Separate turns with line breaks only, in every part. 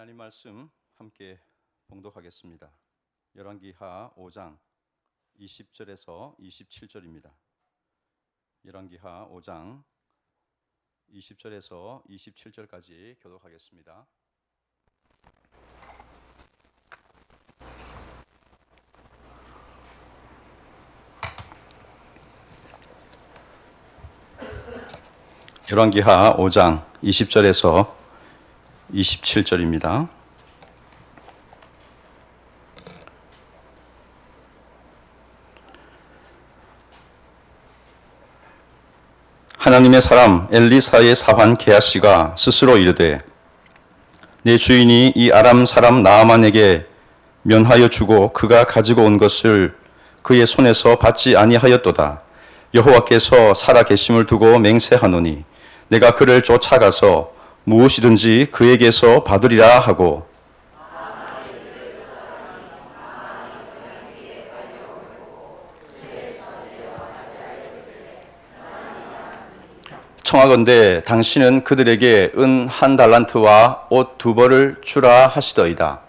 하나님 말씀 함께 봉독하겠습니다. 열왕기하 5장 20절에서 27절입니다. 열왕기하 5장 20절에서 27절까지 교독하겠습니다. 열왕기하 5장 20절에서 27절입니다. 하나님의 사람 엘리사의 사환 게하시가 스스로 이르되 내 주인이 이 아람 사람 나아만에게 면하여 주고 그가 가지고 온 것을 그의 손에서 받지 아니하였도다. 여호와께서 살아 계심을 두고 맹세하노니 내가 그를 쫓아가서 무엇이든지 그에게서 받으리라 하고 청하건대 당신은 그들에게 은 1달란트와 옷 2벌을 주라 하시더이다.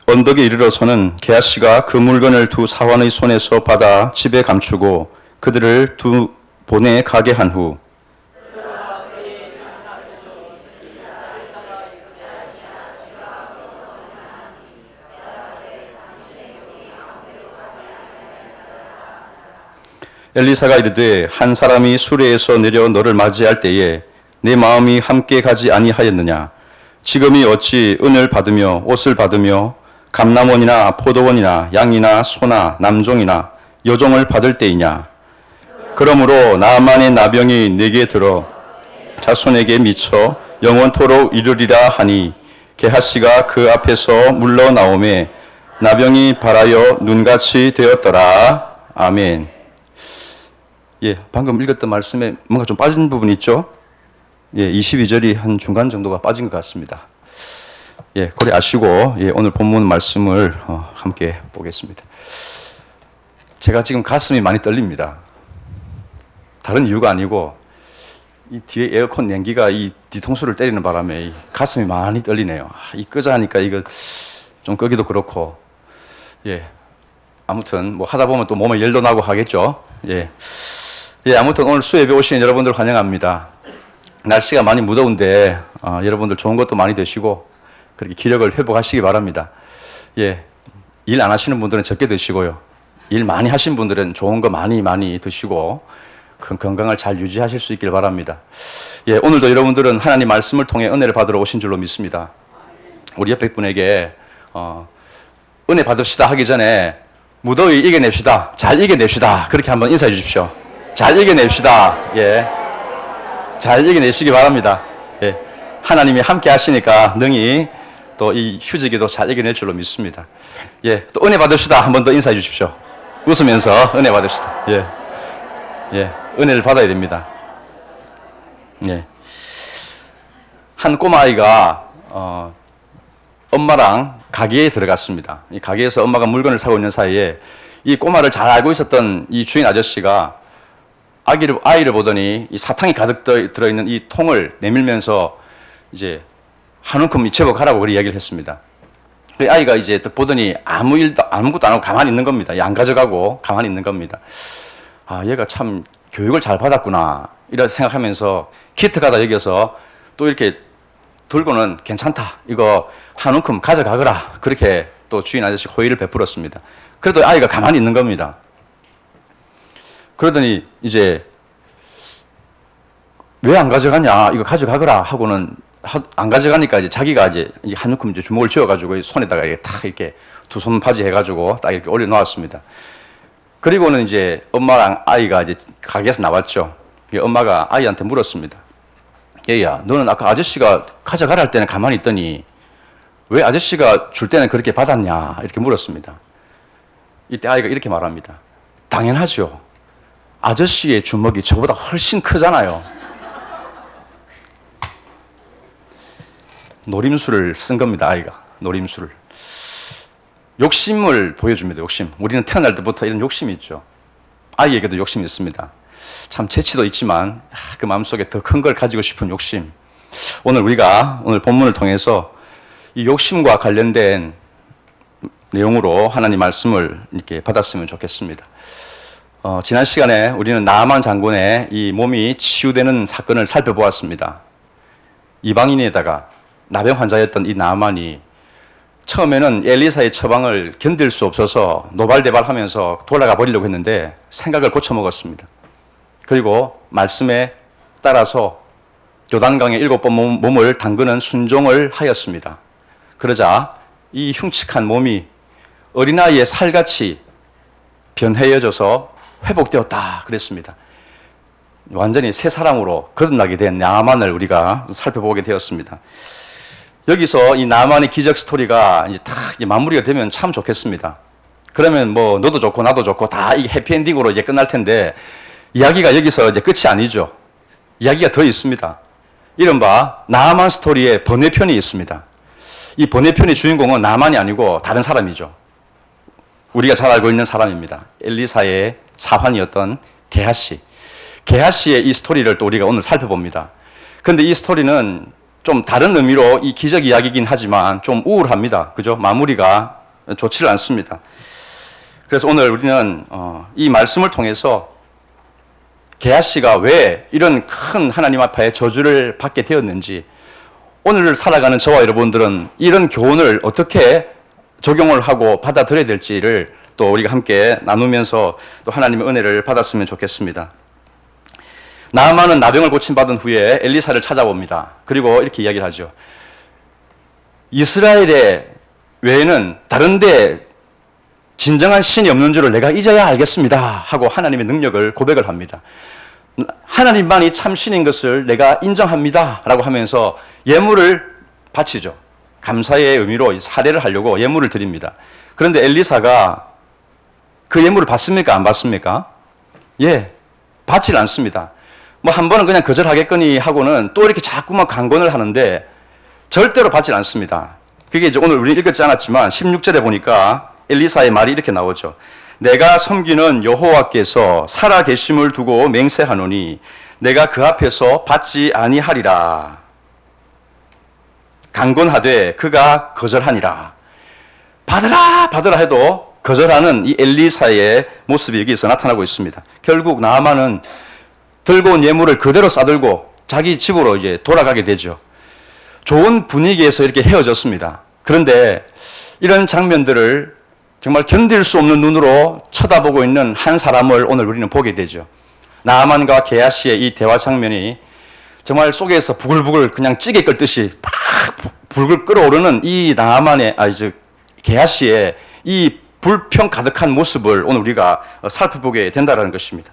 언덕에 이르러서는 게하시가 그 물건을 두 사환의 손에서 받아 집에 감추고 그들을 두 보내 가게 한 후 엘리사가 이르되 한 사람이 수레에서 내려 너를 맞이할 때에 내 마음이 함께 가지 아니하였느냐. 지금이 어찌 은을 받으며 옷을 받으며 감람원이나 포도원이나 양이나 소나 남종이나 여종을 받을 때이냐. 그러므로 나만의 나병이 내게 들어 자손에게 미쳐 영원토록 이르리라 하니 게하시가 그 앞에서 물러나오매 나병이 발하여 눈같이 되었더라. 아멘. 예, 방금 읽었던 말씀에 뭔가 좀 빠진 부분이 있죠? 예, 22절이 한 중간 정도가 빠진 것 같습니다. 예, 그래 아시고 오늘 본문 말씀을 함께 보겠습니다. 제가 지금 가슴이 많이 떨립니다. 다른 이유가 아니고 이 뒤에 에어컨 냉기가 이 뒤통수를 때리는 바람에 가슴이 많이 떨리네요. 이 끄자 하니까 이거 좀 끄기도 그렇고 아무튼 뭐 하다 보면 또 몸에 열도 나고 하겠죠. 아무튼 오늘 수협에 오신 여러분들 환영합니다. 날씨가 많이 무더운데 여러분들 좋은 것도 많이 드시고 그렇게 기력을 회복하시기 바랍니다. 일 안 하시는 분들은 적게 드시고요. 일 많이 하신 분들은 좋은 거 많이 드시고 건강을 잘 유지하실 수 있길 바랍니다. 오늘도 여러분들은 하나님 말씀을 통해 은혜를 받으러 오신 줄로 믿습니다. 우리 옆에 분에게 은혜 받읍시다 하기 전에 무더위 이겨냅시다. 잘 이겨냅시다. 그렇게 한번 인사해 주십시오. 잘 이겨냅시다. 잘 이겨내시기 바랍니다. 하나님이 함께 하시니까 능히 또 이 휴지기도 잘 이겨낼 줄로 믿습니다. 또 은혜 받읍시다. 한 번 더 인사해 주십시오. 웃으면서 은혜 받읍시다. 은혜를 받아야 됩니다. 한 꼬마아이가 엄마랑 가게에 들어갔습니다. 이 가게에서 엄마가 물건을 사고 있는 사이에 이 꼬마를 잘 알고 있었던 이 주인 아저씨가 아이를 보더니 이 사탕이 가득 들어있는 이 통을 내밀면서 이제 한 움큼 잊혀보 가라고 그렇게 이야기를 했습니다. 그 아이가 이제 보더니 아무것도 안 하고 가만히 있는 겁니다. 안 가져가고 가만히 있는 겁니다. 얘가 참 교육을 잘 받았구나 이렇게 생각하면서 기특하다 여겨서 또 이렇게 들고는 괜찮다. 이거 한 움큼 가져가거라. 그렇게 또 주인 아저씨 호의를 베풀었습니다. 그래도 아이가 가만히 있는 겁니다. 그러더니 이제 왜 안 가져가냐 이거 가져가거라 하고는 안 가져가니까 이제 자기가 이제 한 움큼 이제 주먹을 쥐어가지고 손에다가 이렇게 탁 이렇게 두 손 바지 해가지고 딱 이렇게 올려놓았습니다. 그리고는 이제 엄마랑 아이가 이제 가게에서 나왔죠. 엄마가 아이한테 물었습니다. 얘야, 너는 아까 아저씨가 가져가라 할 때는 가만히 있더니 왜 아저씨가 줄 때는 그렇게 받았냐 이렇게 물었습니다. 이때 아이가 이렇게 말합니다. 당연하죠. 아저씨의 주먹이 저보다 훨씬 크잖아요. 노림수를 쓴 겁니다. 아이가 노림수를. 욕심을 보여줍니다. 욕심. 우리는 태어날 때부터 이런 욕심이 있죠. 아이에게도 욕심이 있습니다. 참 재치도 있지만 그 마음속에 더 큰 걸 가지고 싶은 욕심. 오늘 본문을 통해서 이 욕심과 관련된 내용으로 하나님 말씀을 이렇게 받았으면 좋겠습니다. 지난 시간에 우리는 나아만 장군의 이 몸이 치유되는 사건을 살펴보았습니다. 이방인에다가 나병 환자였던 이 나아만이 처음에는 엘리사의 처방을 견딜 수 없어서 노발대발하면서 돌아가 버리려고 했는데 생각을 고쳐먹었습니다. 그리고 말씀에 따라서 요단강에 7번 몸을 담그는 순종을 하였습니다. 그러자 이 흉측한 몸이 어린아이의 살같이 변해져서 회복되었다 그랬습니다. 완전히 새 사람으로 거듭나게 된 나아만을 우리가 살펴보게 되었습니다. 여기서 이 나아만의 기적 스토리가 이제 다 마무리가 되면 참 좋겠습니다. 그러면 뭐 너도 좋고 나도 좋고 다 이 해피엔딩으로 이제 끝날 텐데 이야기가 여기서 이제 끝이 아니죠. 이야기가 더 있습니다. 이른바 나아만 스토리의 번외편이 있습니다. 이 번외편의 주인공은 나아만이 아니고 다른 사람이죠. 우리가 잘 알고 있는 사람입니다. 엘리사의 사환이었던 게하시. 게하시의 이 스토리를 또 우리가 오늘 살펴봅니다. 그런데 이 스토리는 좀 다른 의미로 이 기적 이야기이긴 하지만 좀 우울합니다. 그죠? 마무리가 좋지를 않습니다. 그래서 오늘 우리는 이 말씀을 통해서 게하시가 왜 이런 큰 하나님 앞에 저주를 받게 되었는지, 오늘 살아가는 저와 여러분들은 이런 교훈을 어떻게 적용을 하고 받아들여야 될지를 또 우리가 함께 나누면서 또 하나님의 은혜를 받았으면 좋겠습니다. 나아만은 나병을 고침받은 후에 엘리사를 찾아봅니다. 그리고 이렇게 이야기를 하죠. 이스라엘의 외에는 다른 데 진정한 신이 없는 줄을 내가 이제야 알겠습니다 하고 하나님의 능력을 고백을 합니다. 하나님만이 참 신인 것을 내가 인정합니다 라고 하면서 예물을 바치죠. 감사의 의미로 사례를 하려고 예물을 드립니다. 그런데 엘리사가 그 예물을 받습니까? 안 받습니까? 예, 받질 않습니다. 뭐 한 번은 그냥 거절하겠거니 하고는 또 이렇게 자꾸만 강권을 하는데 절대로 받질 않습니다. 그게 이제 오늘 우리 읽었지 않았지만 16절에 보니까 엘리사의 말이 이렇게 나오죠. 내가 섬기는 여호와께서 살아계심을 두고 맹세하노니 내가 그 앞에서 받지 아니하리라. 강권하되 그가 거절하니라. 받으라 받으라 해도 거절하는 이 엘리사의 모습이 여기서 나타나고 있습니다. 결국 나아만은 들고 온 예물을 그대로 싸들고 자기 집으로 이제 돌아가게 되죠. 좋은 분위기에서 이렇게 헤어졌습니다. 그런데 이런 장면들을 정말 견딜 수 없는 눈으로 쳐다보고 있는 한 사람을 오늘 우리는 보게 되죠. 나아만과 게하시의 이 대화 장면이 정말 속에서 부글부글 그냥 찌개 끓듯이 막 불글 끓어오르는 이 게하시의 이 불평 가득한 모습을 오늘 우리가 살펴보게 된다는 것입니다.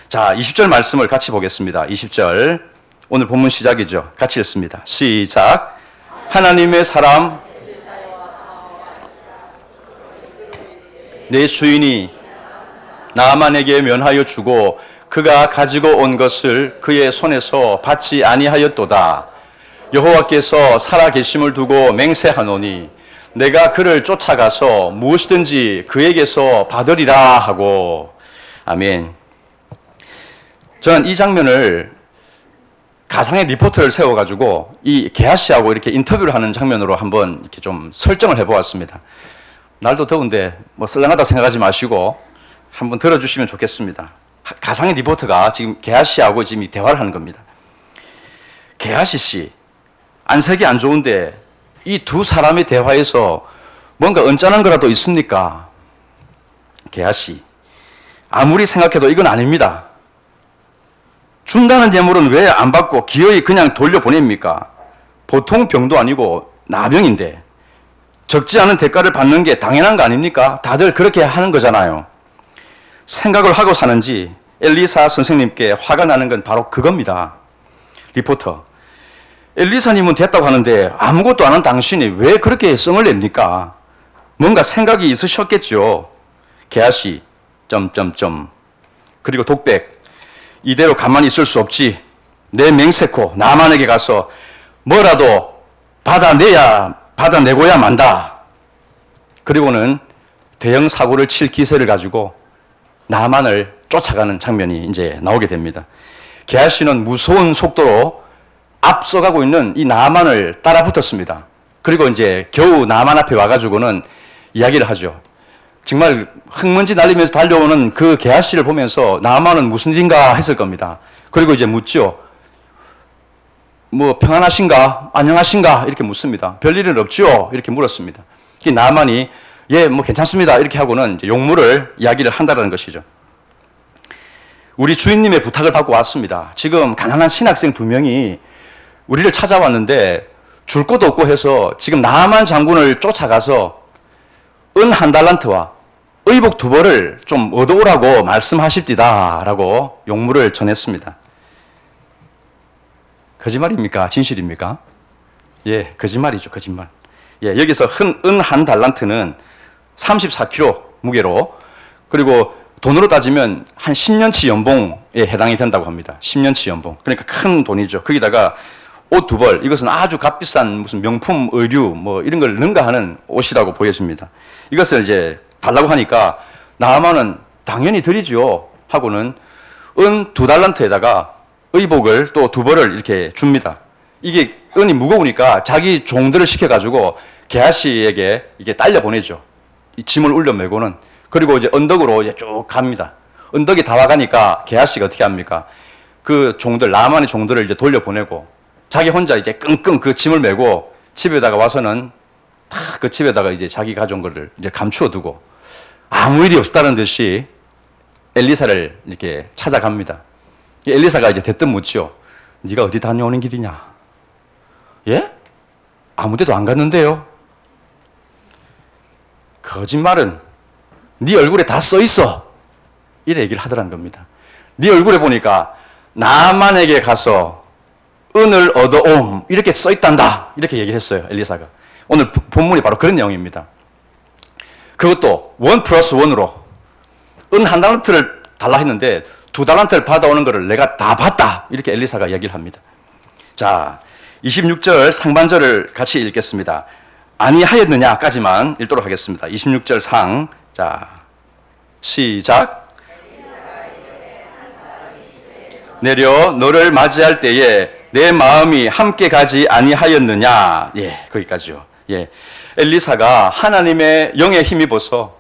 자, 20절 말씀을 같이 보겠습니다. 20절 오늘 본문 시작이죠. 같이 읽습니다. 시작. 하나님의 사람 내 주인이 나아만에게 면하여 주고 그가 가지고 온 것을 그의 손에서 받지 아니하였도다. 여호와께서 살아계심을 두고 맹세하노니 내가 그를 쫓아가서 무엇이든지 그에게서 받으리라 하고. 아멘. 저는 이 장면을 가상의 리포터를 세워가지고 이 게하시하고 이렇게 인터뷰를 하는 장면으로 한번 이렇게 좀 설정을 해보았습니다. 날도 더운데 뭐 썰렁하다 생각하지 마시고 한번 들어주시면 좋겠습니다. 가상의 리포터가 지금 게하시하고 지금 대화를 하는 겁니다. 게하시 씨, 안색이 안 좋은데 이 두 사람의 대화에서 뭔가 언짢은 거라도 있습니까? 게하시, 아무리 생각해도 이건 아닙니다. 준다는 예물은 왜 안 받고 기어이 그냥 돌려보냅니까? 보통 병도 아니고 나병인데 적지 않은 대가를 받는 게 당연한 거 아닙니까? 다들 그렇게 하는 거잖아요. 생각을 하고 사는지 엘리사 선생님께 화가 나는 건 바로 그겁니다. 리포터, 엘리사님은 됐다고 하는데 아무것도 안 한 당신이 왜 그렇게 성을 냅니까? 뭔가 생각이 있으셨겠죠. 게하시, 그리고 독백, 이대로 가만히 있을 수 없지. 내 맹세코 나만에게 가서 뭐라도 받아내고야 만다. 그리고는 대형 사고를 칠 기세를 가지고 나만을 쫓아가는 장면이 이제 나오게 됩니다. 게하시는 무서운 속도로 앞서가고 있는 이 나만을 따라 붙었습니다. 그리고 이제 겨우 나만 앞에 와가지고는 이야기를 하죠. 정말 흙먼지 날리면서 달려오는 그 게하시를 보면서 나만은 무슨 일인가 했을 겁니다. 그리고 이제 묻죠. 뭐 평안하신가? 안녕하신가? 이렇게 묻습니다. 별일은 없죠? 이렇게 물었습니다. 이 나만이 예, 뭐 괜찮습니다. 이렇게 하고는 이제 용무를 이야기를 한다는 것이죠. 우리 주인님의 부탁을 받고 왔습니다. 지금 가난한 신학생 2명이 우리를 찾아왔는데 줄 것도 없고 해서 지금 나만 장군을 쫓아가서 은 1달란트와 의복 2벌을 좀 얻어오라고 말씀하십디다 라고 용무를 전했습니다. 거짓말입니까? 진실입니까? 예, 거짓말이죠, 거짓말. 예, 여기서 은 1달란트는 34kg 무게로, 그리고 돈으로 따지면 한 10년치 연봉에 해당이 된다고 합니다. 10년치 연봉. 그러니까 큰 돈이죠. 거기다가 옷 2벌, 이것은 아주 값비싼 무슨 명품 의류 뭐 이런 걸 능가하는 옷이라고 보여집니다. 이것을 이제 달라고 하니까 나아만은 당연히 드리지요 하고는 은 2달란트에다가 의복을 또 2벌을 이렇게 줍니다. 이게 은이 무거우니까 자기 종들을 시켜가지고 게하시에게 이게 딸려 보내죠. 이 짐을 울려매고는. 그리고 이제 언덕으로 이제 쭉 갑니다. 언덕이 다 와가니까 게하시가 어떻게 합니까? 그 종들, 나만의 종들을 이제 돌려보내고 자기 혼자 이제 끙끙 그 짐을 메고 집에다가 와서는 다 그 집에다가 이제 자기 가져온 거를 이제 감추어 두고 아무 일이 없었다는 듯이 엘리사를 이렇게 찾아갑니다. 엘리사가 이제 대뜸 묻죠. 네가 어디 다녀오는 길이냐? 예? 아무 데도 안 갔는데요. 거짓말은 네 얼굴에 다 써 있어. 이래 얘기를 하더라는 겁니다. 네 얼굴에 보니까 나만에게 가서 은을 얻어옴 이렇게 써 있단다. 이렇게 얘기를 했어요. 엘리사가. 오늘 본문이 바로 그런 내용입니다. 그것도 1+1으로 은 1달란트를 달라 했는데 2달란트를 받아오는 것을 내가 다 봤다. 이렇게 엘리사가 얘기를 합니다. 자, 26절 상반절을 같이 읽겠습니다. 아니하였느냐까지만 읽도록 하겠습니다. 26절 상. 자, 시작. 내려 너를 맞이할 때에 내 마음이 함께 가지 아니하였느냐. 예, 거기까지요. 예. 엘리사가 하나님의 영에 힘입어서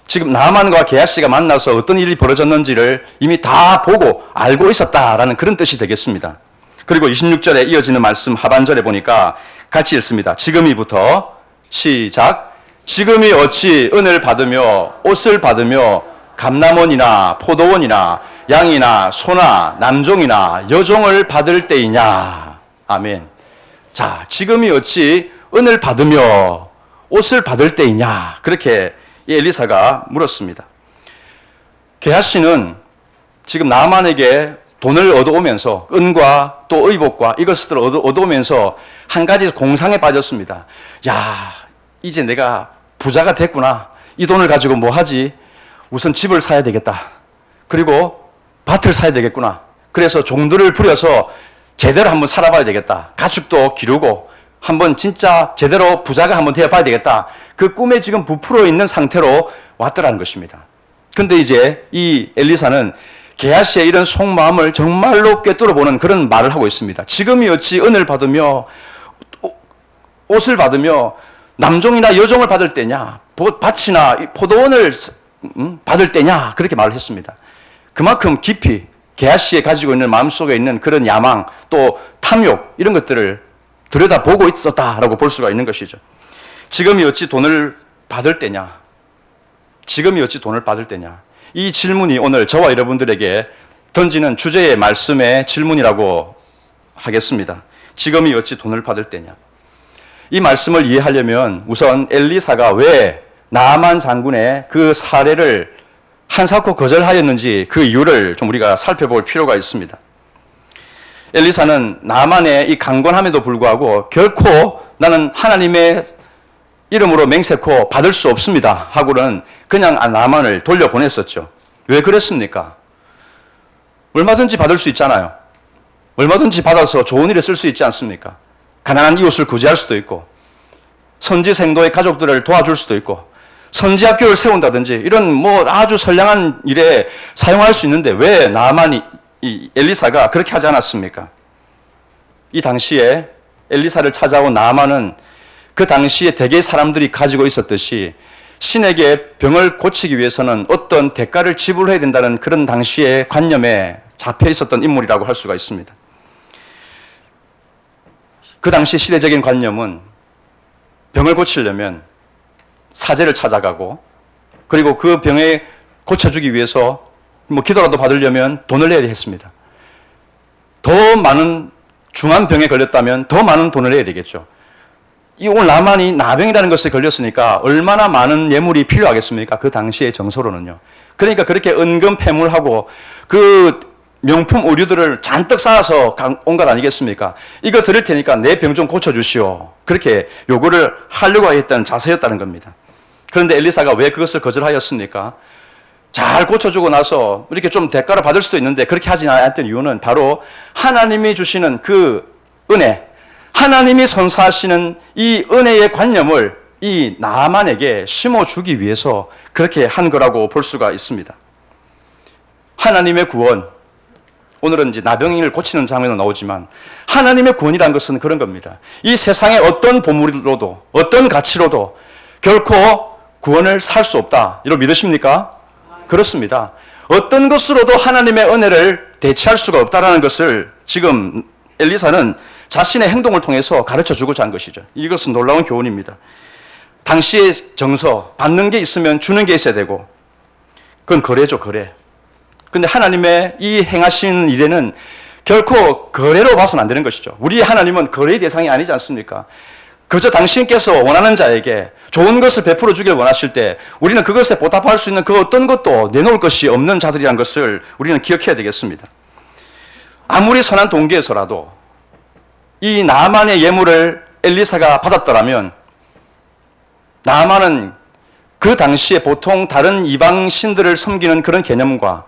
지금 나만과 게하시가 만나서 어떤 일이 벌어졌는지를 이미 다 보고 알고 있었다라는 그런 뜻이 되겠습니다. 그리고 26절에 이어지는 말씀 하반절에 보니까 같이 읽습니다. 지금이부터 시작. 지금이 어찌 은을 받으며 옷을 받으며 감람원이나 포도원이나 양이나 소나 남종이나 여종을 받을 때이냐. 아멘. 자, 지금이 어찌 은을 받으며 옷을 받을 때이냐. 그렇게 엘리사가 물었습니다. 게하시는 지금 나만에게 돈을 얻어오면서 은과 또 의복과 이것을 얻어오면서 한 가지 공상에 빠졌습니다. 야, 이제 내가 부자가 됐구나. 이 돈을 가지고 뭐 하지? 우선 집을 사야 되겠다. 그리고 밭을 사야 되겠구나. 그래서 종들을 부려서 제대로 한번 살아봐야 되겠다. 가축도 기르고 한번 진짜 제대로 부자가 한번 되어봐야 되겠다. 그 꿈에 지금 부풀어 있는 상태로 왔더라는 것입니다. 근데 이제 이 엘리사는 게하시의 이런 속마음을 정말로 꿰뚫어보는 그런 말을 하고 있습니다. 지금이 어찌 은을 받으며 옷을 받으며 남종이나 여종을 받을 때냐, 밭이나 포도원을 받을 때냐, 그렇게 말을 했습니다. 그만큼 깊이 게하시에 가지고 있는 마음속에 있는 그런 야망, 또 탐욕, 이런 것들을 들여다보고 있었다라고 볼 수가 있는 것이죠. 지금이 어찌 돈을 받을 때냐, 지금이 어찌 돈을 받을 때냐, 이 질문이 오늘 저와 여러분들에게 던지는 주제의 말씀의 질문이라고 하겠습니다. 지금이 어찌 돈을 받을 때냐. 이 말씀을 이해하려면 우선 엘리사가 왜 나아만 장군의 그 사례를 한사코 거절하였는지 그 이유를 좀 우리가 살펴볼 필요가 있습니다. 엘리사는 나아만의 이 강권함에도 불구하고 결코 나는 하나님의 이름으로 맹세코 받을 수 없습니다 하고는 그냥 나아만을 돌려보냈었죠. 왜 그랬습니까? 얼마든지 받을 수 있잖아요. 얼마든지 받아서 좋은 일에 쓸 수 있지 않습니까? 가난한 이웃을 구제할 수도 있고 선지 생도의 가족들을 도와줄 수도 있고 선지 학교를 세운다든지 이런 뭐 아주 선량한 일에 사용할 수 있는데 왜 나아만이 이 엘리사가 그렇게 하지 않았습니까? 이 당시에 엘리사를 찾아온 나아만은 그 당시에 대개 사람들이 가지고 있었듯이 신에게 병을 고치기 위해서는 어떤 대가를 지불해야 된다는 그런 당시의 관념에 잡혀 있었던 인물이라고 할 수가 있습니다. 그 당시 시대적인 관념은 병을 고치려면 사제를 찾아가고 그리고 그 병에 고쳐주기 위해서 뭐 기도라도 받으려면 돈을 내야 했습니다. 더 많은 중한 병에 걸렸다면 더 많은 돈을 내야 되겠죠. 이 오늘 나만이 나병이라는 것에 걸렸으니까 얼마나 많은 예물이 필요하겠습니까? 그 당시의 정서로는요. 그러니까 그렇게 은금 패물하고 그 명품 의류들을 잔뜩 쌓아서 온 것 아니겠습니까? 이거 드릴 테니까 내 병 좀 고쳐주시오. 그렇게 요구를 하려고 했던 자세였다는 겁니다. 그런데 엘리사가 왜 그것을 거절하였습니까? 잘 고쳐주고 나서 이렇게 좀 대가를 받을 수도 있는데 그렇게 하지 않았던 이유는 바로 하나님이 주시는 그 은혜, 하나님이 선사하시는 이 은혜의 관념을 이 나아만에게 심어주기 위해서 그렇게 한 거라고 볼 수가 있습니다. 하나님의 구원, 오늘은 이제 나병을 고치는 장면은 나오지만 하나님의 구원이라는 것은 그런 겁니다. 이 세상의 어떤 보물로도 어떤 가치로도 결코 구원을 살 수 없다. 이걸 믿으십니까? 그렇습니다. 어떤 것으로도 하나님의 은혜를 대체할 수가 없다는 것을 지금 엘리사는 자신의 행동을 통해서 가르쳐주고자 한 것이죠. 이것은 놀라운 교훈입니다. 당시의 정서, 받는 게 있으면 주는 게 있어야 되고 그건 거래죠, 거래. 근데 하나님의 이 행하신 일에는 결코 거래로 봐서는 안 되는 것이죠. 우리 하나님은 거래의 대상이 아니지 않습니까? 그저 당신께서 원하는 자에게 좋은 것을 베풀어 주길 원하실 때 우리는 그것에 보답할 수 있는 그 어떤 것도 내놓을 것이 없는 자들이라는 것을 우리는 기억해야 되겠습니다. 아무리 선한 동기에서라도 이 나아만의 예물을 엘리사가 받았더라면 나아만은 그 당시에 보통 다른 이방 신들을 섬기는 그런 개념과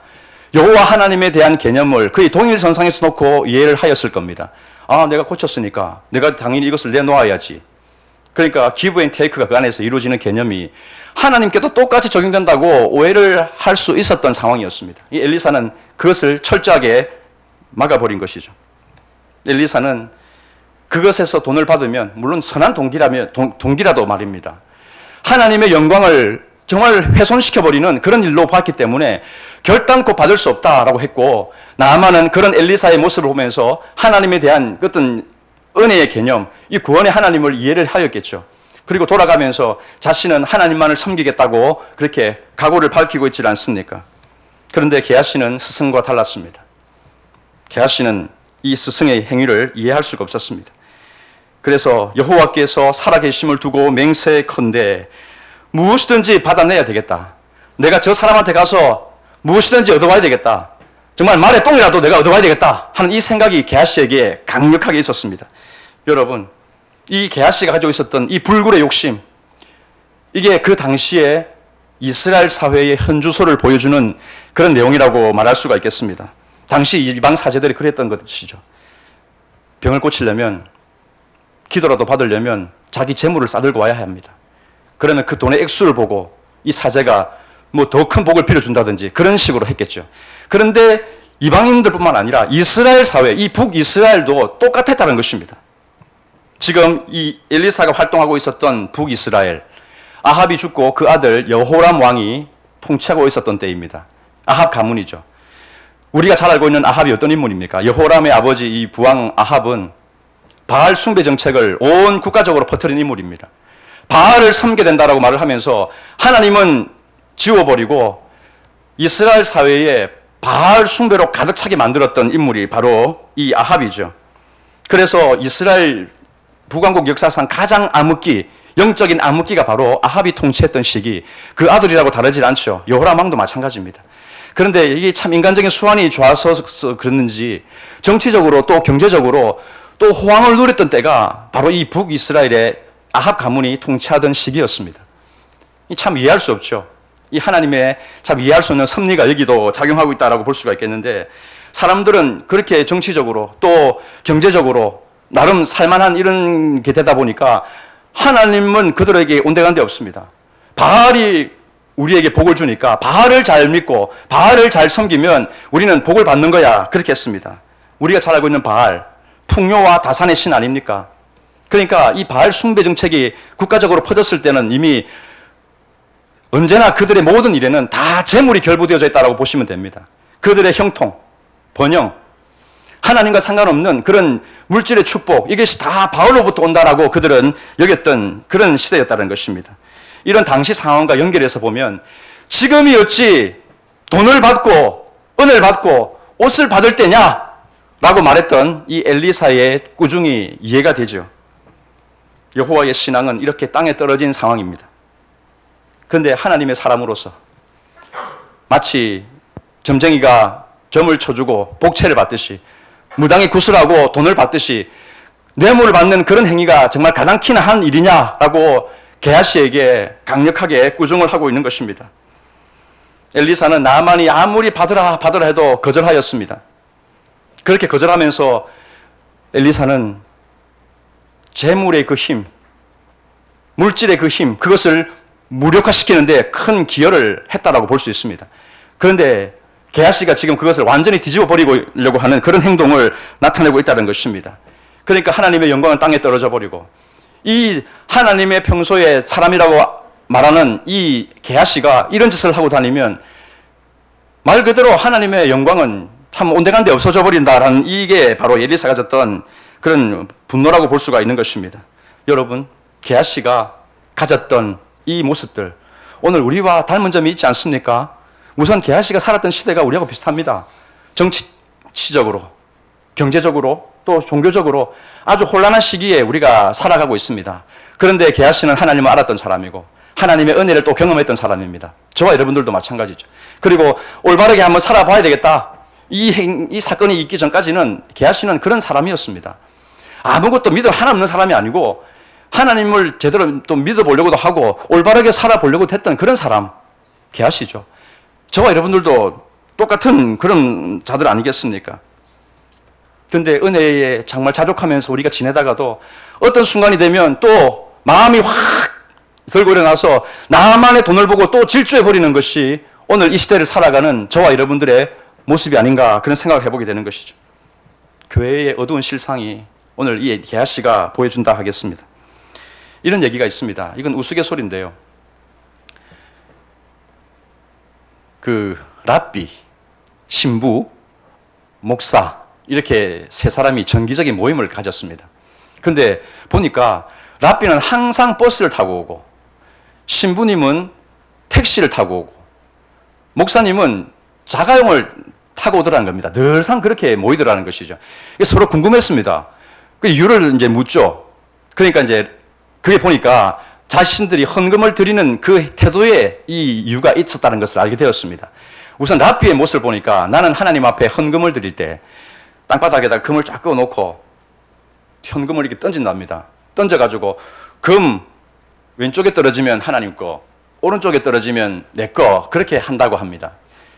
여호와 하나님에 대한 개념을 거의 동일선상에서 놓고 이해를 하였을 겁니다. 아, 내가 고쳤으니까 내가 당연히 이것을 내놓아야지. 그러니까 기브 앤 테이크가 그 안에서 이루어지는 개념이 하나님께도 똑같이 적용된다고 오해를 할 수 있었던 상황이었습니다. 이 엘리사는 그것을 철저하게 막아버린 것이죠. 엘리사는 그것에서 돈을 받으면 물론 선한 동기라도 말입니다. 하나님의 영광을 정말 훼손시켜버리는 그런 일로 봤기 때문에 결단코 받을 수 없다라고 했고 나아만은 그런 엘리사의 모습을 보면서 하나님에 대한 어떤 은혜의 개념, 이 구원의 하나님을 이해를 하였겠죠. 그리고 돌아가면서 자신은 하나님만을 섬기겠다고 그렇게 각오를 밝히고 있지 않습니까? 그런데 게하시는 스승과 달랐습니다. 게하시는 이 스승의 행위를 이해할 수가 없었습니다. 그래서 여호와께서 살아계심을 두고 맹세컨대 무엇이든지 받아내야 되겠다. 내가 저 사람한테 가서 무엇이든지 얻어와야 되겠다. 정말 말에 똥이라도 내가 얻어와야 되겠다 하는 이 생각이 게하시에게 강력하게 있었습니다. 여러분, 이 게하시가 가지고 있었던 이 불굴의 욕심, 이게 그 당시에 이스라엘 사회의 현주소를 보여주는 그런 내용이라고 말할 수가 있겠습니다. 당시 이방 사제들이 그랬던 것이죠. 병을 고치려면, 기도라도 받으려면 자기 재물을 싸들고 와야 합니다. 그러면 그 돈의 액수를 보고 이 사제가 뭐 더 큰 복을 빌어준다든지 그런 식으로 했겠죠. 그런데 이방인들뿐만 아니라 이스라엘 사회, 이 북이스라엘도 똑같았다는 것입니다. 지금 이 엘리사가 활동하고 있었던 북이스라엘, 아합이 죽고 그 아들 여호람 왕이 통치하고 있었던 때입니다. 아합 가문이죠. 우리가 잘 알고 있는 아합이 어떤 인물입니까? 여호람의 아버지 이 부왕 아합은 바알 숭배 정책을 온 국가적으로 퍼뜨린 인물입니다. 바알을 섬게 된다라고 말을 하면서 하나님은 지워버리고 이스라엘 사회에 바알 숭배로 가득 차게 만들었던 인물이 바로 이 아합이죠. 그래서 이스라엘 북왕국 역사상 가장 암흑기, 영적인 암흑기가 바로 아합이 통치했던 시기, 그 아들이라고 다르지 않죠. 여호람 왕도 마찬가지입니다. 그런데 이게 참 인간적인 수완이 좋아서 그랬는지 정치적으로 또 경제적으로 또 호황을 누렸던 때가 바로 이 북이스라엘의 아합 가문이 통치하던 시기였습니다. 참 이해할 수 없죠. 이 하나님의 참 이해할 수 없는 섭리가 여기도 작용하고 있다고 볼 수가 있겠는데 사람들은 그렇게 정치적으로 또 경제적으로 나름 살만한 이런 게 되다 보니까 하나님은 그들에게 온데간데 없습니다. 바알이 우리에게 복을 주니까 바알을 잘 믿고 바알을 잘 섬기면 우리는 복을 받는 거야. 그렇게 했습니다. 우리가 잘 알고 있는 바알, 풍요와 다산의 신 아닙니까? 그러니까 이 바알 숭배 정책이 국가적으로 퍼졌을 때는 이미 언제나 그들의 모든 일에는 다 재물이 결부되어져 있다고 보시면 됩니다. 그들의 형통, 번영, 하나님과 상관없는 그런 물질의 축복, 이것이 다 바울로부터 온다라고 그들은 여겼던 그런 시대였다는 것입니다. 이런 당시 상황과 연결해서 보면 지금이 어찌 돈을 받고 은을 받고 옷을 받을 때냐? 라고 말했던 이 엘리사의 꾸중이 이해가 되죠. 여호와의 신앙은 이렇게 땅에 떨어진 상황입니다. 그런데 하나님의 사람으로서 마치 점쟁이가 점을 쳐주고 복채를 받듯이 무당이 구슬하고 돈을 받듯이 뇌물을 받는 그런 행위가 정말 가당키나 한 일이냐라고 게하시에게 강력하게 꾸중을 하고 있는 것입니다. 엘리사는 나아만이 아무리 받으라 해도 거절하였습니다. 그렇게 거절하면서 엘리사는 재물의 그 힘, 물질의 그 힘, 그것을 무력화시키는데 큰 기여를 했다라고 볼 수 있습니다. 그런데 게하시가 지금 그것을 완전히 뒤집어 버리려고 하는 그런 행동을 나타내고 있다는 것입니다. 그러니까 하나님의 영광은 땅에 떨어져 버리고 이 하나님의 평소에 사람이라고 말하는 이 게하시가 이런 짓을 하고 다니면 말 그대로 하나님의 영광은 참 온데간데 없어져 버린다라는 이게 바로 엘리사가 줬던 그런 분노라고 볼 수가 있는 것입니다. 여러분, 게하시가 가졌던 이 모습들 오늘 우리와 닮은 점이 있지 않습니까? 우선 게하시가 살았던 시대가 우리하고 비슷합니다. 정치적으로, 경제적으로, 또 종교적으로 아주 혼란한 시기에 우리가 살아가고 있습니다. 그런데 게하시는 하나님을 알았던 사람이고 하나님의 은혜를 또 경험했던 사람입니다. 저와 여러분들도 마찬가지죠. 그리고 올바르게 한번 살아봐야 되겠다. 이 사건이 있기 전까지는 게하시는 그런 사람이었습니다. 아무것도 믿음 하나 없는 사람이 아니고 하나님을 제대로 또 믿어보려고도 하고 올바르게 살아보려고 했던 그런 사람, 게하시죠. 저와 여러분들도 똑같은 그런 자들 아니겠습니까? 그런데 은혜에 정말 자족하면서 우리가 지내다가도 어떤 순간이 되면 또 마음이 확 들고 일어나서 나만의 돈을 보고 또 질주해버리는 것이 오늘 이 시대를 살아가는 저와 여러분들의 모습이 아닌가 그런 생각을 해보게 되는 것이죠. 교회의 어두운 실상이 오늘 이 게하시가 보여준다 하겠습니다. 이런 얘기가 있습니다. 이건 우스갯소리인데요. 그 랍비, 신부, 목사 이렇게 세 사람이 정기적인 모임을 가졌습니다. 그런데 보니까 랍비는 항상 버스를 타고 오고 신부님은 택시를 타고 오고 목사님은 자가용을 타고 오더라는 겁니다. 늘상 그렇게 모이더라는 것이죠. 서로 궁금했습니다. 그 이유를 이제 묻죠. 그러니까 이제 그게 보니까 자신들이 헌금을 드리는 그 태도에 이 이유가 있었다는 것을 알게 되었습니다. 우선 랍비의 모습을 보니까 나는 하나님 앞에 헌금을 드릴 때 땅바닥에다 금을 쫙 그어놓고 현금을 이렇게 던진답니다. 던져가지고 금 왼쪽에 떨어지면 하나님 거, 오른쪽에 떨어지면 내 거 그렇게 한다고 합니다.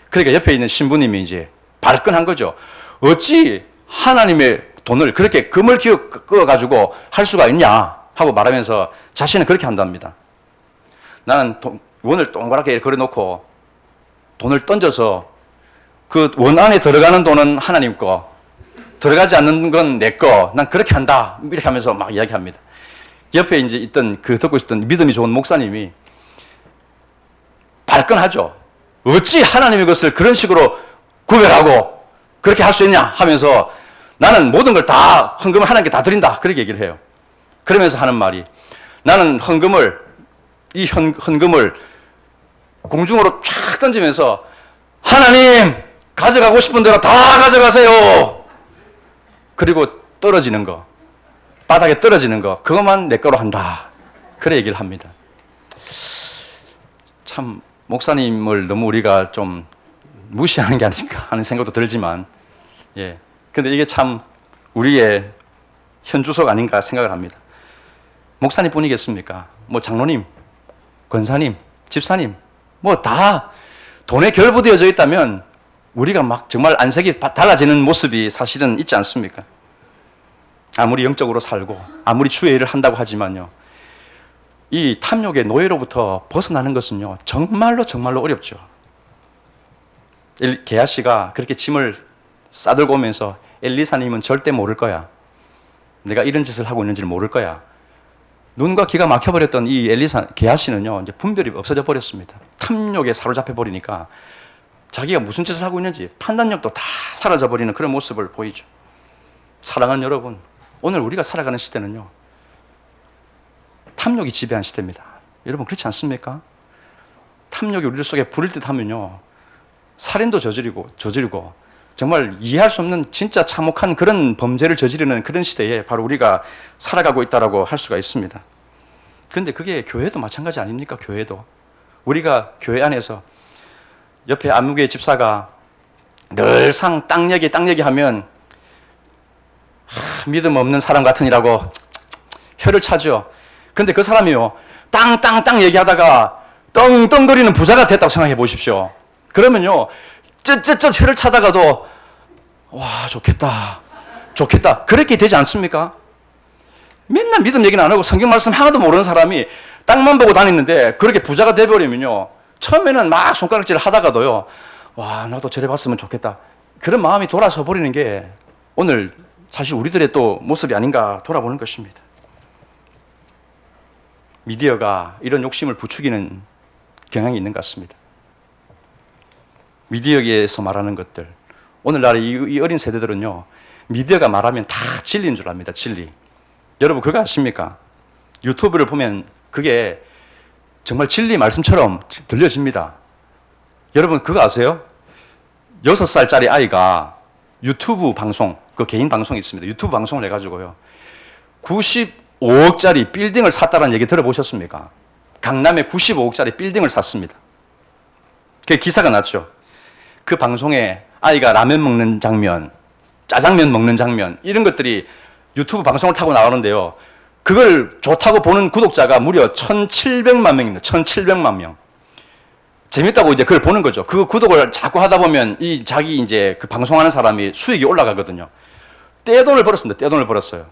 그러니까 옆에 있는 신부님이 이제 발끈한 거죠. 어찌 하나님의 돈을 그렇게 금을 그어가지고 할 수가 있냐 하고 말하면서 자신은 그렇게 한답니다. 나는 원을 동그랗게 걸어놓고 돈을 던져서 그 원 안에 들어가는 돈은 하나님 거, 들어가지 않는 건 내 거, 난 그렇게 한다. 이렇게 하면서 막 이야기합니다. 옆에 이제 듣고 있었던 믿음이 좋은 목사님이 발끈하죠. 어찌 하나님의 것을 그런 식으로 구별하고 그렇게 할 수 있냐 하면서 나는 모든 걸 다 헌금을 하나님께 다 드린다. 그렇게 얘기를 해요. 그러면서 하는 말이 나는 헌금을 공중으로 쫙 던지면서 하나님 가져가고 싶은 대로 다 가져가세요. 그리고 떨어지는 거, 바닥에 떨어지는 거 그것만 내 거로 한다. 그래 얘기를 합니다. 참 목사님을 너무 우리가 좀 무시하는 게 아닐까 하는 생각도 들지만 근데 이게 참 우리의 현주속 아닌가 생각을 합니다. 목사님 뿐이겠습니까? 뭐 장로님, 권사님, 집사님 뭐 다 돈에 결부되어져 있다면 우리가 막 정말 안색이 달라지는 모습이 사실은 있지 않습니까? 아무리 영적으로 살고 아무리 주의 일을 한다고 하지만요, 이 탐욕의 노예로부터 벗어나는 것은요 정말로 정말로 어렵죠. 게하시가 그렇게 짐을 싸들고 오면서 엘리사님은 절대 모를 거야. 내가 이런 짓을 하고 있는지를 모를 거야. 눈과 귀가 막혀버렸던 이 게하시는요 이제 분별이 없어져 버렸습니다. 탐욕에 사로잡혀 버리니까 자기가 무슨 짓을 하고 있는지 판단력도 다 사라져 버리는 그런 모습을 보이죠. 사랑하는 여러분, 오늘 우리가 살아가는 시대는요 탐욕이 지배한 시대입니다. 여러분 그렇지 않습니까? 탐욕이 우리 속에 부를 듯 하면요 살인도 저지르고 정말 이해할 수 없는 진짜 참혹한 그런 범죄를 저지르는 그런 시대에 바로 우리가 살아가고 있다고 할 수가 있습니다. 그런데 그게 교회도 마찬가지 아닙니까? 교회도 우리가 교회 안에서 옆에 안무교회 집사가 늘상 땅 얘기 하면 믿음 없는 사람 같으니라고 혀를 차죠. 근데 그 사람이요 땅 얘기하다가 떵떵거리는 부자가 됐다고 생각해 보십시오. 그러면요 쯧쯧쯧 혀를 차다가도 와 좋겠다 그렇게 되지 않습니까? 맨날 믿음 얘기는 안 하고 성경 말씀 하나도 모르는 사람이 땅만 보고 다니는데 그렇게 부자가 돼버리면요 처음에는 막 손가락질 하다가도요 와 나도 저래 봤으면 좋겠다 그런 마음이 돌아서 버리는 게 오늘 사실 우리들의 또 모습이 아닌가 돌아보는 것입니다. 미디어가 이런 욕심을 부추기는 경향이 있는 것 같습니다. 미디어에서 말하는 것들, 오늘날 이 어린 세대들은요 미디어가 말하면 다 진리인 줄 압니다. 진리. 여러분 그거 아십니까? 유튜브를 보면 그게 정말 진리 말씀처럼 들려집니다. 여러분 그거 아세요? 6살짜리 아이가 유튜브 방송, 그 개인 방송이 있습니다. 유튜브 방송을 해가지고요 95억짜리 빌딩을 샀다는 얘기 들어보셨습니까? 강남에 95억짜리 빌딩을 샀습니다. 그게 기사가 났죠. 그 방송에 아이가 라면 먹는 장면, 짜장면 먹는 장면 이런 것들이 유튜브 방송을 타고 나오는데요 그걸 좋다고 보는 구독자가 무려 1,700만 명입니다. 1,700만 명. 재밌다고 이제 그걸 보는 거죠. 그 구독을 자꾸 하다 보면 이 자기 이제 그 방송하는 사람이 수익이 올라가거든요. 떼돈을 벌었습니다. 떼돈을 벌었어요.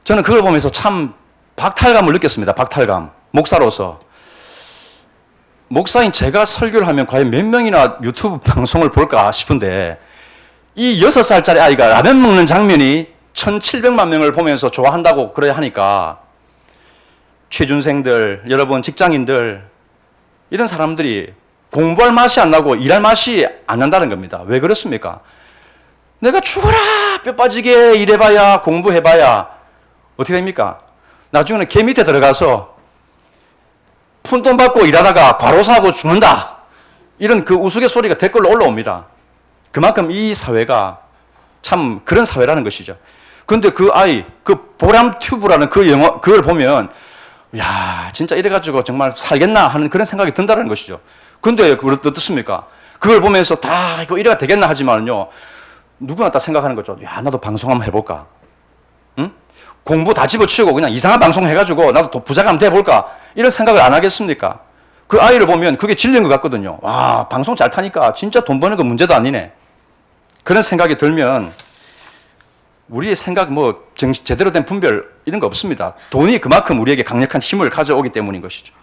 저는 그걸 보면서 참 박탈감을 느꼈습니다. 박탈감. 목사로서. 목사인 제가 설교를 하면 과연 몇 명이나 유튜브 방송을 볼까 싶은데 이 6살짜리 아이가 라면 먹는 장면이 1,700만 명을 보면서 좋아한다고 그래야 하니까 취준생들, 여러분 직장인들 이런 사람들이 공부할 맛이 안 나고 일할 맛이 안 난다는 겁니다. 왜 그렇습니까? 내가 죽어라 뼈 빠지게 일해봐야 공부해봐야 어떻게 됩니까? 나중에는 개 밑에 들어가서 푼돈 받고 일하다가 과로사하고 죽는다. 이런 그 우스갯소리가 댓글로 올라옵니다. 그만큼 이 사회가 참 그런 사회라는 것이죠. 근데 그 아이, 그 보람튜브라는 그 영화, 그걸 보면 야 진짜 이래가지고 정말 살겠나 하는 그런 생각이 든다는 것이죠. 근데 어떻습니까? 그걸 보면서 다 이거 이래가 되겠나 하지만요 누구나 다 생각하는 거죠. 야 나도 방송 한번 해볼까? 응? 공부 다 집어치우고 그냥 이상한 방송 해가지고 나도 또 부자가 한번 돼볼까? 이런 생각을 안 하겠습니까? 그 아이를 보면 그게 진리인 것 같거든요. 와 방송 잘 타니까 진짜 돈 버는 건 문제도 아니네. 그런 생각이 들면 우리의 생각 제대로 된 분별 이런 거 없습니다. 돈이 그만큼 우리에게 강력한 힘을 가져오기 때문인 것이죠.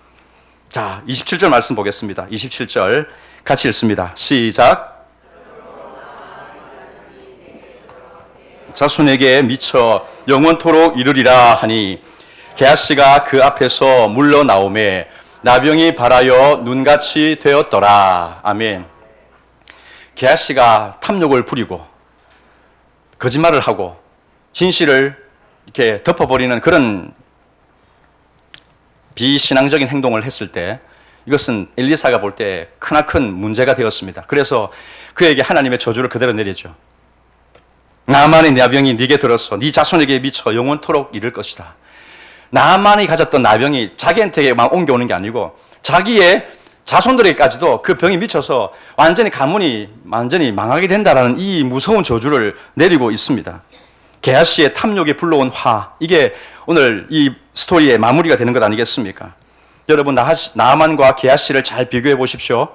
자 27절 말씀 보겠습니다. 27절 같이 읽습니다. 시작. 자손에게 미쳐 영원토록 이르리라 하니 게하시가 그 앞에서 물러나오매 나병이 발하여 눈같이 되었더라. 아멘. 게하시가 탐욕을 부리고 거짓말을 하고 진실을 이렇게 덮어버리는 그런 비신앙적인 행동을 했을 때 이것은 엘리사가 볼 때 크나큰 문제가 되었습니다. 그래서 그에게 하나님의 저주를 그대로 내리죠. 나만의 나병이 네게 들어서 네 자손에게 미쳐 영원토록 이를 것이다. 나만이 가졌던 나병이 자기한테만 옮겨오는 게 아니고 자기의 자손들에게까지도 그 병이 미쳐서 완전히 가문이 완전히 망하게 된다라는 이 무서운 저주를 내리고 있습니다. 게하시의 탐욕에 불러온 화, 이게 오늘 이 스토리의 마무리가 되는 것 아니겠습니까? 여러분 나아만과 게하시를 잘 비교해 보십시오.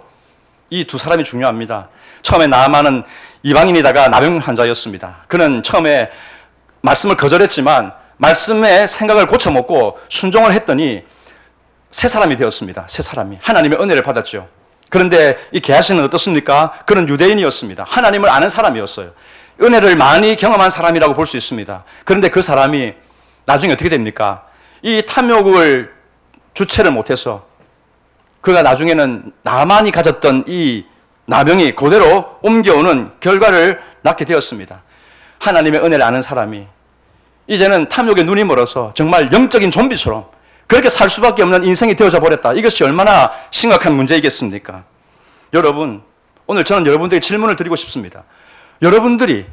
이 두 사람이 중요합니다. 처음에 나아만은 이방인이다가 나병 환자였습니다. 그는 처음에 말씀을 거절했지만 말씀의 생각을 고쳐먹고 순종을 했더니 새 사람이 되었습니다. 새 사람이. 하나님의 은혜를 받았죠. 그런데 이 게하시는 어떻습니까? 그는 유대인이었습니다. 하나님을 아는 사람이었어요. 은혜를 많이 경험한 사람이라고 볼 수 있습니다. 그런데 그 사람이 나중에 어떻게 됩니까? 이 탐욕을 주체를 못해서 그가 나중에는 나만이 가졌던 이 나병이 그대로 옮겨오는 결과를 낳게 되었습니다. 하나님의 은혜를 아는 사람이 이제는 탐욕에 눈이 멀어서 정말 영적인 좀비처럼 그렇게 살 수밖에 없는 인생이 되어져 버렸다. 이것이 얼마나 심각한 문제이겠습니까? 여러분, 오늘 저는 여러분들에게 질문을 드리고 싶습니다. 여러분들이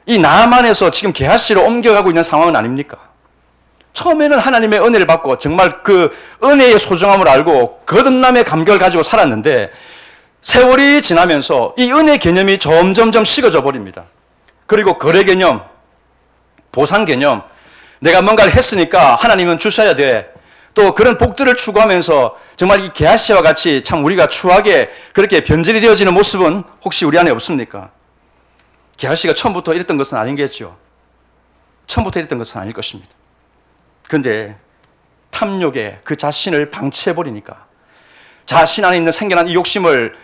이 나만에서 지금 게하시로 옮겨가고 있는 상황은 아닙니까? 처음에는 하나님의 은혜를 받고 정말 그 은혜의 소중함을 알고 거듭남의 감격을 가지고 살았는데 세월이 지나면서 이 은혜 개념이 점점점 식어져 버립니다. 그리고 거래 개념, 보상 개념, 내가 뭔가를 했으니까 하나님은 주셔야 돼. 또 그런 복들을 추구하면서 정말 이 게하시와 같이 참 우리가 추하게 그렇게 변질이 되어지는 모습은 혹시 우리 안에 없습니까? 게하시가 처음부터 이랬던 것은 아니겠죠. 처음부터 이랬던 것은 아닐 것입니다. 그런데 탐욕에 그 자신을 방치해버리니까 자신 안에 있는 생겨난 이 욕심을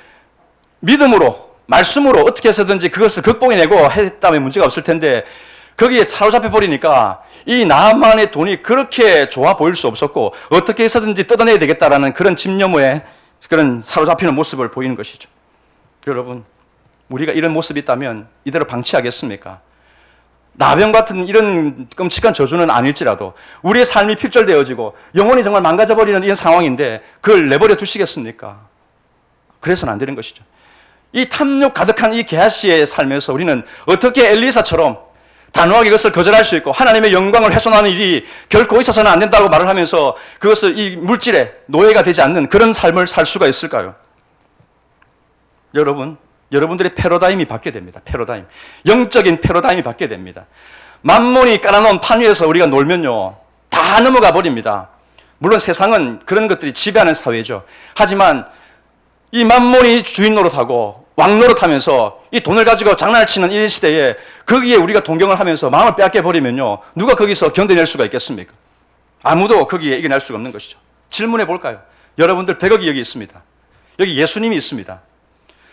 믿음으로, 말씀으로 어떻게 해서든지 그것을 극복해내고 했다면 문제가 없을 텐데 거기에 사로잡혀 버리니까 이 나만의 돈이 그렇게 좋아 보일 수 없었고 어떻게 해서든지 뜯어내야 되겠다라는 그런 집념에 그런 사로잡히는 모습을 보이는 것이죠. 여러분, 우리가 이런 모습이 있다면 이대로 방치하겠습니까? 나병 같은 이런 끔찍한 저주는 아닐지라도 우리의 삶이 핍절되어지고 영혼이 정말 망가져버리는 이런 상황인데 그걸 내버려 두시겠습니까? 그래서는 안 되는 것이죠. 이 탐욕 가득한 이 게하시의 삶에서 우리는 어떻게 엘리사처럼 단호하게 그것을 거절할 수 있고 하나님의 영광을 훼손하는 일이 결코 있어서는 안 된다고 말을 하면서 그것을 이 물질의 노예가 되지 않는 그런 삶을 살 수가 있을까요? 여러분, 여러분들의 패러다임이 바뀌게 됩니다. 패러다임. 영적인 패러다임이 바뀌게 됩니다. 만몬이 깔아놓은 판 위에서 우리가 놀면요, 다 넘어가 버립니다. 물론 세상은 그런 것들이 지배하는 사회죠. 하지만 이 만몬이 주인 노릇하고 왕 노릇하면서 이 돈을 가지고 장난을 치는 이 시대에 거기에 우리가 동경을 하면서 마음을 빼앗겨 버리면요, 누가 거기서 견뎌낼 수가 있겠습니까? 아무도 거기에 이겨낼 수가 없는 것이죠. 질문해 볼까요? 여러분들 100억이 여기 있습니다. 여기 예수님이 있습니다.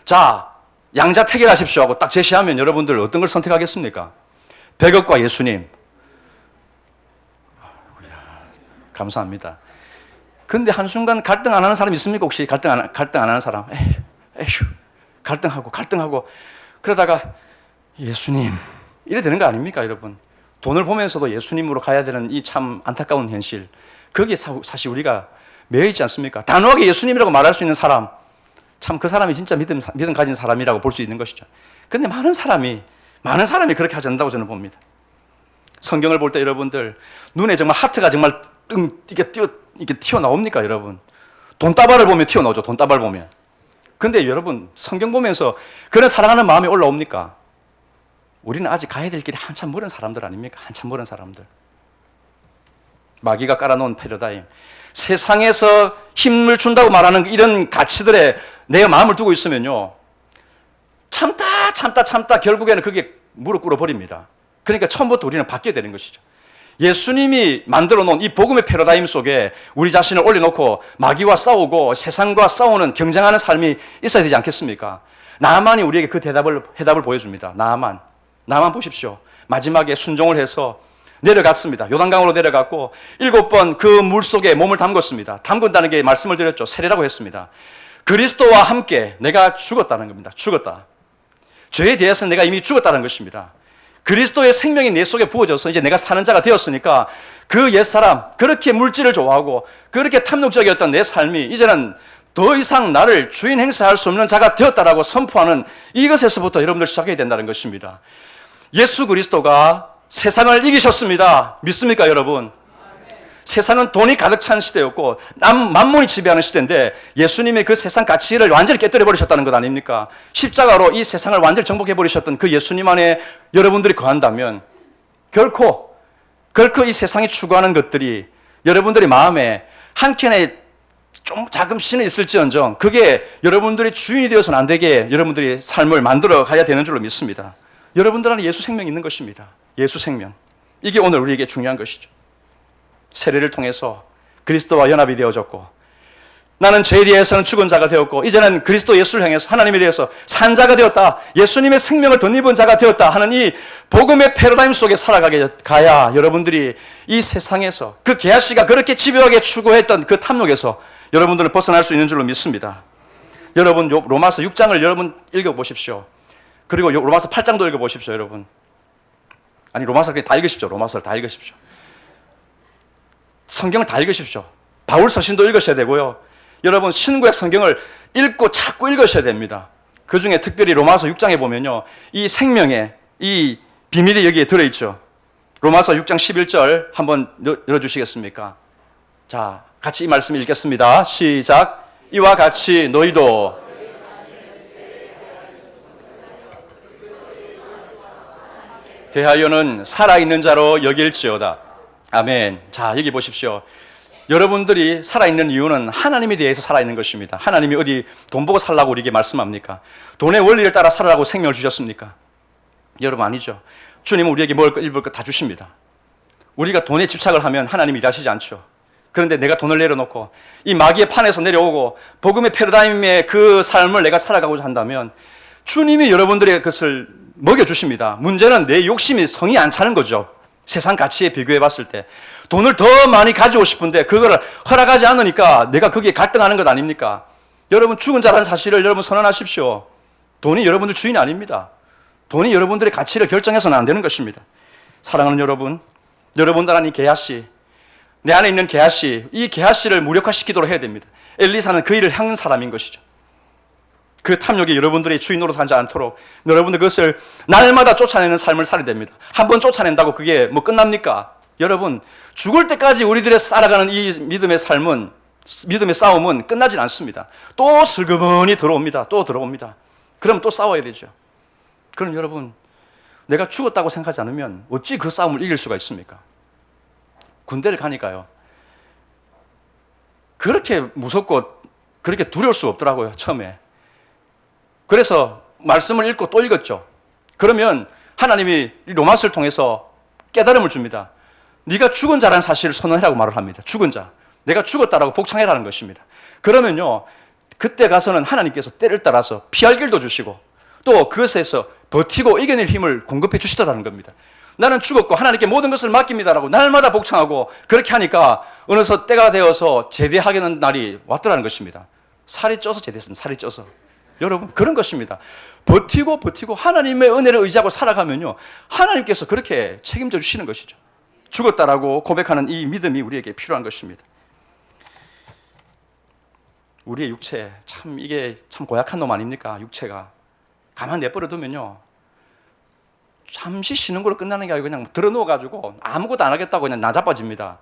자, 양자택일하십시오 하고 딱 제시하면 여러분들 어떤 걸 선택하겠습니까? 100억과 예수님. 감사합니다. 근데 한순간 갈등 안 하는 사람 있습니까? 혹시 갈등 안 하는 사람? 에휴, 갈등하고 그러다가 예수님 이래 되는 거 아닙니까, 여러분? 돈을 보면서도 예수님으로 가야 되는 이 참 안타까운 현실, 거기에 사실 우리가 매여 있지 않습니까? 단호하게 예수님이라고 말할 수 있는 사람, 참 그 사람이 진짜 믿음 가진 사람이라고 볼 수 있는 것이죠. 그런데 많은 사람이 그렇게 하지 않는다고 저는 봅니다. 성경을 볼 때 여러분들 눈에 정말 하트가 정말 이렇게 튀어나옵니까, 여러분? 돈다발을 보면 튀어나오죠. 돈다발 보면. 근데 여러분, 성경 보면서 그런 사랑하는 마음이 올라옵니까? 우리는 아직 가야 될 길이 한참 멀은 사람들 아닙니까? 한참 멀은 사람들. 마귀가 깔아놓은 패러다임, 세상에서 힘을 준다고 말하는 이런 가치들에 내 마음을 두고 있으면요, 참다 결국에는 그게 무릎 꿇어 버립니다. 그러니까 처음부터 우리는 바뀌어야 되는 것이죠. 예수님이 만들어 놓은 이 복음의 패러다임 속에 우리 자신을 올려놓고 마귀와 싸우고 세상과 싸우는 경쟁하는 삶이 있어야 되지 않겠습니까? 나만이 우리에게 그 해답을 보여줍니다. 나만 보십시오. 마지막에 순종을 해서 내려갔습니다. 요단강으로 내려갔고 7번 그 물속에 몸을 담궜습니다. 담근다는 게 말씀을 드렸죠. 세례라고 했습니다. 그리스도와 함께 내가 죽었다는 겁니다. 죽었다. 죄에 대해서는 내가 이미 죽었다는 것입니다. 그리스도의 생명이 내 속에 부어져서 이제 내가 사는 자가 되었으니까 그 옛사람, 그렇게 물질을 좋아하고 그렇게 탐욕적이었던 내 삶이 이제는 더 이상 나를 주인 행세할 수 없는 자가 되었다라고 선포하는 이것에서부터 여러분들 시작해야 된다는 것입니다. 예수 그리스도가 세상을 이기셨습니다. 믿습니까, 여러분? 세상은 돈이 가득 찬 시대였고 만몬이 지배하는 시대인데 예수님의 그 세상 가치를 완전히 깨뜨려 버리셨다는 것 아닙니까? 십자가로 이 세상을 완전히 정복해 버리셨던 그 예수님 안에 여러분들이 거한다면 결코 이 세상이 추구하는 것들이 여러분들의 마음에 한켠에 좀 자금씩은 있을지언정 그게 여러분들이 주인이 되어서는 안 되게 여러분들이 삶을 만들어 가야 되는 줄로 믿습니다. 여러분들 안에 예수 생명이 있는 것입니다. 예수 생명. 이게 오늘 우리에게 중요한 것이죠. 세례를 통해서 그리스도와 연합이 되어졌고, 나는 죄에 대해서는 죽은 자가 되었고, 이제는 그리스도 예수를 향해서 하나님에 대해서 산 자가 되었다, 예수님의 생명을 덧입은 자가 되었다 하는 이 복음의 패러다임 속에 살아가게 가야 여러분들이 이 세상에서 그 게하시가 그렇게 집요하게 추구했던 그 탐욕에서 여러분들은 벗어날 수 있는 줄로 믿습니다. 여러분 로마서 6장을 여러분 읽어보십시오. 그리고 로마서 8장도 읽어보십시오. 여러분, 아니 로마서를 다 읽으십시오. 로마서를 다 읽으십시오. 성경을 다 읽으십시오. 바울 서신도 읽으셔야 되고요. 여러분 신구약 성경을 읽고 자꾸 읽으셔야 됩니다. 그 중에 특별히 로마서 6장에 보면요, 이 생명의 이 비밀이 여기에 들어있죠. 로마서 6장 11절 한번 열어주시겠습니까? 자, 같이 이 말씀 읽겠습니다. 시작. 이와 같이 너희도 대하여는 살아있는 자로 여길지어다. 아멘. 자, 여기 보십시오. 여러분들이 살아있는 이유는 하나님에 대해서 살아있는 것입니다. 하나님이 어디 돈 보고 살라고 우리에게 말씀합니까? 돈의 원리를 따라 살아라고 생명을 주셨습니까? 여러분, 아니죠. 주님은 우리에게 먹을 것, 입을 것 다 주십니다. 우리가 돈에 집착을 하면 하나님이 일하시지 않죠. 그런데 내가 돈을 내려놓고 이 마귀의 판에서 내려오고 복음의 패러다임의 그 삶을 내가 살아가고자 한다면 주님이 여러분들의 것을 먹여주십니다. 문제는 내 욕심이 성이 안 차는 거죠. 세상 가치에 비교해 봤을 때 돈을 더 많이 가지고 싶은데 그걸 허락하지 않으니까 내가 거기에 갈등하는 것 아닙니까? 여러분, 죽은 자라는 사실을 여러분 선언하십시오. 돈이 여러분들 주인이 아닙니다. 돈이 여러분들의 가치를 결정해서는 안 되는 것입니다. 사랑하는 여러분, 여러분들 안에 게하시, 내 안에 있는 게하시, 이 게하시를 무력화시키도록 해야 됩니다. 엘리사는 그 일을 한 사람인 것이죠. 그 탐욕이 여러분들의 주인으로 하지 않도록 여러분들 그것을 날마다 쫓아내는 삶을 살아야 됩니다. 한번 쫓아낸다고 그게 뭐 끝납니까? 여러분, 죽을 때까지 우리들의 살아가는 이 믿음의 삶은, 믿음의 싸움은 끝나질 않습니다. 또 슬그머니 들어옵니다. 또 들어옵니다. 그럼 또 싸워야 되죠. 그럼 여러분, 내가 죽었다고 생각하지 않으면 어찌 그 싸움을 이길 수가 있습니까? 군대를 가니까요, 그렇게 무섭고 그렇게 두려울 수 없더라고요, 처음에. 그래서 말씀을 읽고 또 읽었죠. 그러면 하나님이 로마서를 통해서 깨달음을 줍니다. 네가 죽은 자라는 사실을 선언하라고 말을 합니다. 죽은 자, 내가 죽었다라고 복창해라는 것입니다. 그러면요, 그때 가서는 하나님께서 때를 따라서 피할 길도 주시고 또 그것에서 버티고 이겨낼 힘을 공급해 주시더라는 겁니다. 나는 죽었고 하나님께 모든 것을 맡깁니다라고 날마다 복창하고 그렇게 하니까 어느덧 때가 되어서 제대하게는 날이 왔더라는 것입니다. 살이 쪄서 제대했습니다. 살이 쪄서. 여러분, 그런 것입니다. 버티고 하나님의 은혜를 의지하고 살아가면요, 하나님께서 그렇게 책임져 주시는 것이죠. 죽었다라고 고백하는 이 믿음이 우리에게 필요한 것입니다. 우리의 육체, 참 이게 참 고약한 놈 아닙니까? 육체가 가만 내버려 두면요, 잠시 쉬는 걸로 끝나는 게 아니고 그냥 들어 누워가지고 아무것도 안 하겠다고 그냥 나자빠집니다.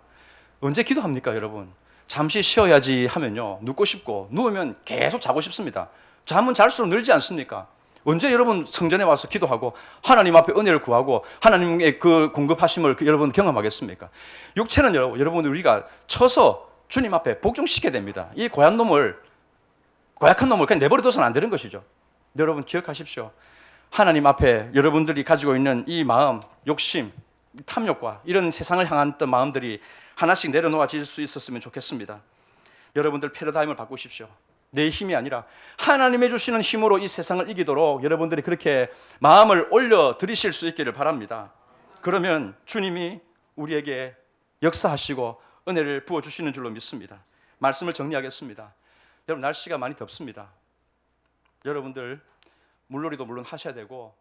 언제 기도합니까, 여러분? 잠시 쉬어야지 하면요, 눕고 싶고 누우면 계속 자고 싶습니다. 잠은 잘수록 늘지 않습니까? 언제 여러분 성전에 와서 기도하고 하나님 앞에 은혜를 구하고 하나님의 그 공급하심을 여러분 경험하겠습니까? 육체는 여러분 우리가 쳐서 주님 앞에 복종시켜야 됩니다. 이 고약한 놈을 그냥 내버려둬서는 안 되는 것이죠. 여러분 기억하십시오. 하나님 앞에 여러분들이 가지고 있는 이 마음, 욕심, 탐욕과 이런 세상을 향한 어떤 마음들이 하나씩 내려놓아질 수 있었으면 좋겠습니다. 여러분들 패러다임을 바꾸십시오. 내 힘이 아니라 하나님의 주시는 힘으로 이 세상을 이기도록 여러분들이 그렇게 마음을 올려드리실 수 있기를 바랍니다. 그러면 주님이 우리에게 역사하시고 은혜를 부어주시는 줄로 믿습니다. 말씀을 정리하겠습니다. 여러분, 날씨가 많이 덥습니다. 여러분들 물놀이도 물론 하셔야 되고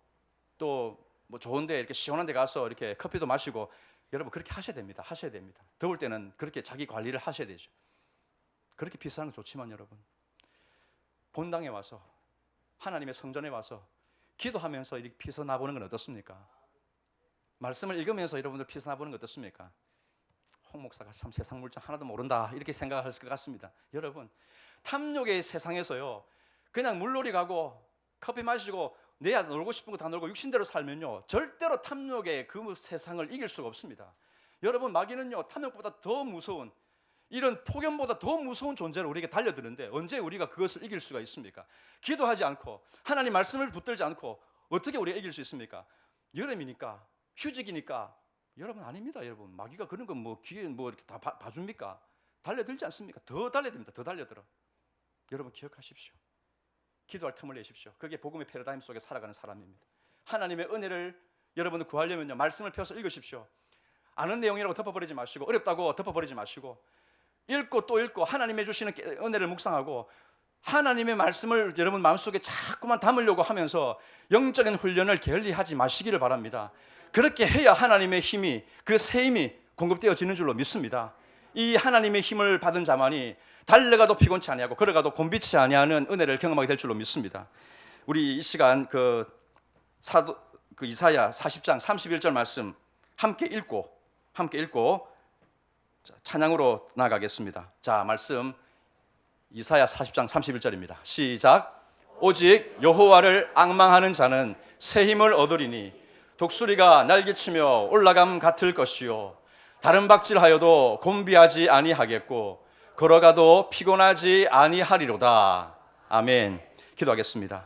또 뭐 좋은데 이렇게 시원한 데 가서 이렇게 커피도 마시고 여러분 그렇게 하셔야 됩니다. 하셔야 됩니다. 더울 때는 그렇게 자기 관리를 하셔야 되죠. 그렇게 비싸는 건 좋지만 여러분, 본당에 와서 하나님의 성전에 와서 기도하면서 이렇게 피서 나보는 건 어떻습니까? 말씀을 읽으면서 여러분들 피서 나보는 건 어떻습니까? 홍 목사가 참 세상 물정 하나도 모른다 이렇게 생각하실 것 같습니다. 여러분, 탐욕의 세상에서요, 그냥 물놀이 가고 커피 마시고 내야 놀고 싶은 거 다 놀고 육신대로 살면요, 절대로 탐욕의 그 세상을 이길 수가 없습니다. 여러분, 마귀는요, 탐욕보다 더 무서운, 이런 폭염보다 더 무서운 존재를 우리에게 달려드는데 언제 우리가 그것을 이길 수가 있습니까? 기도하지 않고 하나님 말씀을 붙들지 않고 어떻게 우리가 이길 수 있습니까? 여름이니까, 휴직이니까 여러분 아닙니다. 여러분 마귀가 그런 건 뭐 귀에 뭐 이렇게 다 봐줍니까? 달려들지 않습니까? 더 달려듭니다. 더 달려들어. 여러분 기억하십시오. 기도할 틈을 내십시오. 그게 복음의 패러다임 속에 살아가는 사람입니다. 하나님의 은혜를 여러분은 구하려면요, 말씀을 펴서 읽으십시오. 아는 내용이라고 덮어버리지 마시고, 어렵다고 덮어버리지 마시고, 읽고 또 읽고 하나님의 주시는 은혜를 묵상하고 하나님의 말씀을 여러분 마음속에 자꾸만 담으려고 하면서 영적인 훈련을 게을리하지 마시기를 바랍니다. 그렇게 해야 하나님의 힘이, 그 새 힘이 공급되어지는 줄로 믿습니다. 이 하나님의 힘을 받은 자만이 달려가도 피곤치 아니하고 걸어가도 곤비치 아니하는 은혜를 경험하게 될 줄로 믿습니다. 우리 이 시간 이사야 40장 31절 말씀 함께 읽고 찬양으로 나아가겠습니다. 자, 말씀 이사야 40장 31절입니다. 시작. 오직 여호와를 앙망하는 자는 새 힘을 얻으리니 독수리가 날개치며 올라감 같을 것이요 다른 박질하여도 곤비하지 아니하겠고 걸어가도 피곤하지 아니하리로다. 아멘. 기도하겠습니다.